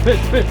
Fish, fish.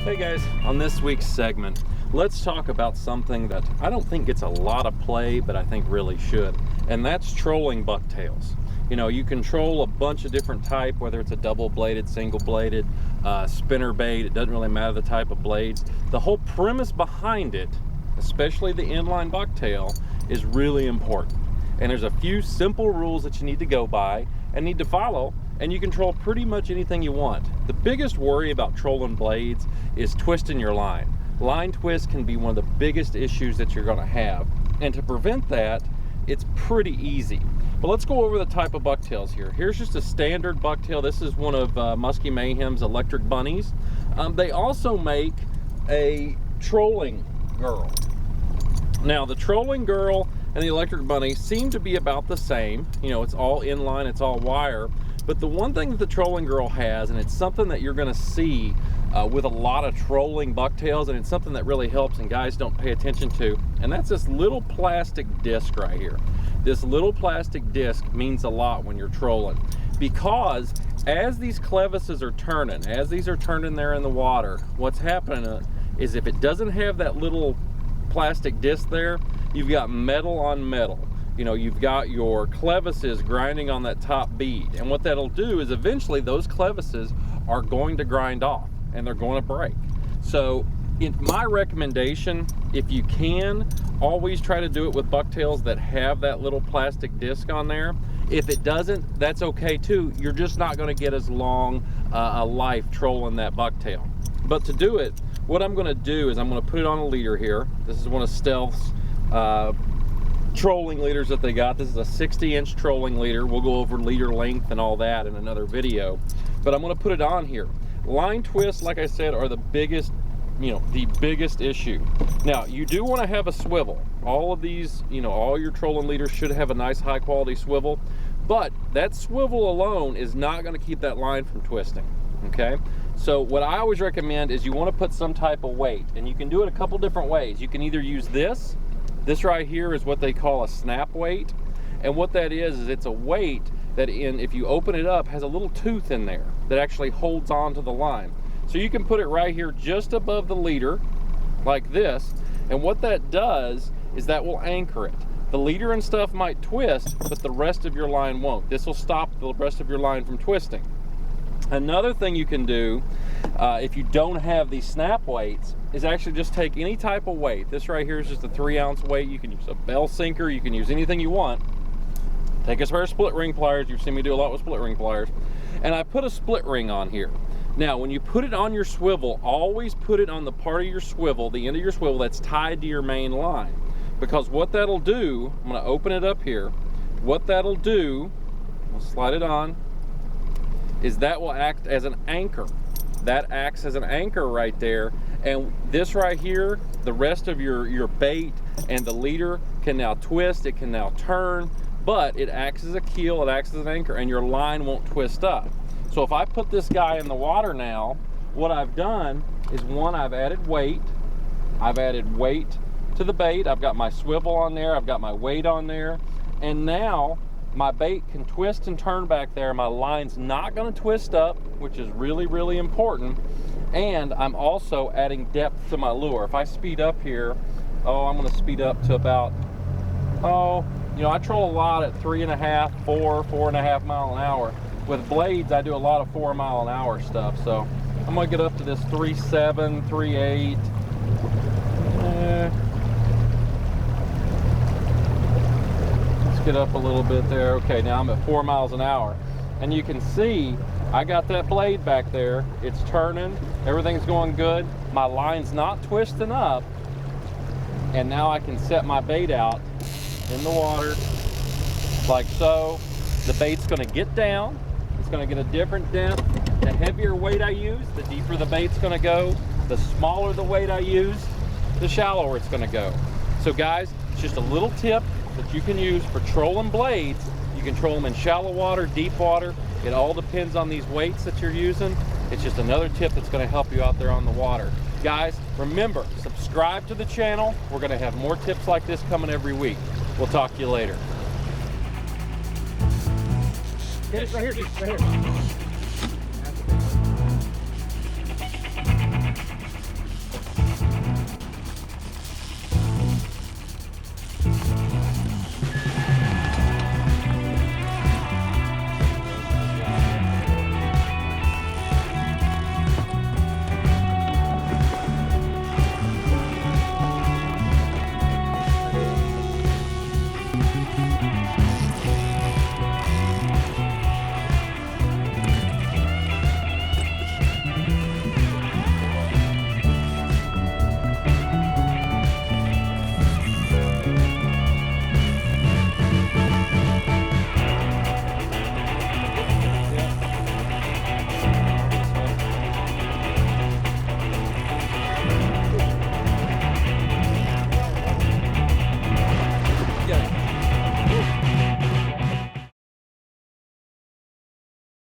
Hey guys, on this week's segment, let's talk about something that I don't think gets a lot of play, but I think really should, and that's trolling bucktails. You know, you can troll a bunch of different type, whether it's a double-bladed, single-bladed, spinner bait, it doesn't really matter the type of blades. The whole premise behind it, especially the inline bucktail, is really important. And there's a few simple rules that you need to go by and need to follow, and you can troll pretty much anything you want. The biggest worry about trolling blades is twisting your line. Line twist can be one of the biggest issues that you're gonna have. And to prevent that, it's pretty easy. But let's go over the type of bucktails here. Here's just a standard bucktail. This is one of Musky Mayhem's electric bunnies. They also make a trolling girl. Now the trolling girl and the electric bunny seem to be about the same. You know, it's all inline, it's all wire. But the one thing that the trolling girl has, and it's something that you're gonna see with a lot of trolling bucktails, and it's something that really helps and guys don't pay attention to, and that's this little plastic disc right here. This little plastic disc means a lot when you're trolling, because as these clevises are turning, as these are turning there in the water, what's happening is if it doesn't have that little plastic disc there, you've got metal on metal. You know, you've got your clevises grinding on that top bead, and what that'll do is eventually those clevises are going to grind off and they're going to break. So in my recommendation, if you can, always try to do it with bucktails that have that little plastic disc on there. If it doesn't, that's okay too. You're just not going to get as long a life trolling that bucktail. But to do it, what I'm going to do is I'm going to put it on a leader here. This is one of Stealth's trolling leaders that they got. This is a 60-inch trolling leader. We'll go over leader length and all that in another video, but I'm going to put it on here. Line twists, like I said, are the biggest, you know, the biggest issue. Now you do want to have a swivel. All of these, you know, all your trolling leaders should have a nice high quality swivel, but that swivel alone is not going to keep that line from twisting. Okay, so what I always recommend is you want to put some type of weight, and you can do it a couple different ways. You can either use this right here is what they call a snap weight, and what that is it's a weight that if you open it up, has a little tooth in there that actually holds on to the line. So you can put it right here just above the leader like this, and what that does is that will anchor it. The leader and stuff might twist, but the rest of your line won't. This will stop the rest of your line from twisting. Another thing you can do if you don't have these snap weights is actually just take any type of weight. This right here is just a 3-ounce weight. You can use a bell sinker, you can use anything you want. Take a pair of split ring pliers. You've seen me do a lot with split ring pliers. And I put a split ring on here. Now when you put it on your swivel, always put it on the part of your swivel, the end of your swivel that's tied to your main line. Because what that'll do, I'm going to open it up here, what that'll do, I'll slide it on, is that will act as an anchor. That acts as an anchor right there, and this right here, the rest of your bait and the leader can now twist, it can now turn, but it acts as a keel, it acts as an anchor, and your line won't twist up. So if I put this guy in the water now, what I've done is, one, I've added weight to the bait, I've got my swivel on there, I've got my weight on there, and now my bait can twist and turn back there. My line's not going to twist up, which is really, really important. And I'm also adding depth to my lure. If I speed up here, I'm going to speed up to about, you know, I troll a lot at 3.5, 4.5 mile an hour. with blades, I do a lot of 4 mile an hour stuff. So I'm gonna get up to this 3.7, 3.8. Let's get up a little bit there. Okay, now I'm at 4 miles an hour. And you can see I got that blade back there. It's turning, everything's going good. My line's not twisting up. And now I can set my bait out in the water like so. The bait's gonna get down. It's gonna get a different depth. The heavier weight I use, the deeper the bait's gonna go. The smaller the weight I use, the shallower it's gonna go. So guys, it's just a little tip that you can use for trolling blades. You can troll them in shallow water, deep water. It all depends on these weights that you're using. It's just another tip that's gonna help you out there on the water. Guys, remember, subscribe to the channel. We're gonna have more tips like this coming every week. We'll talk to you later. Get it right here, right here.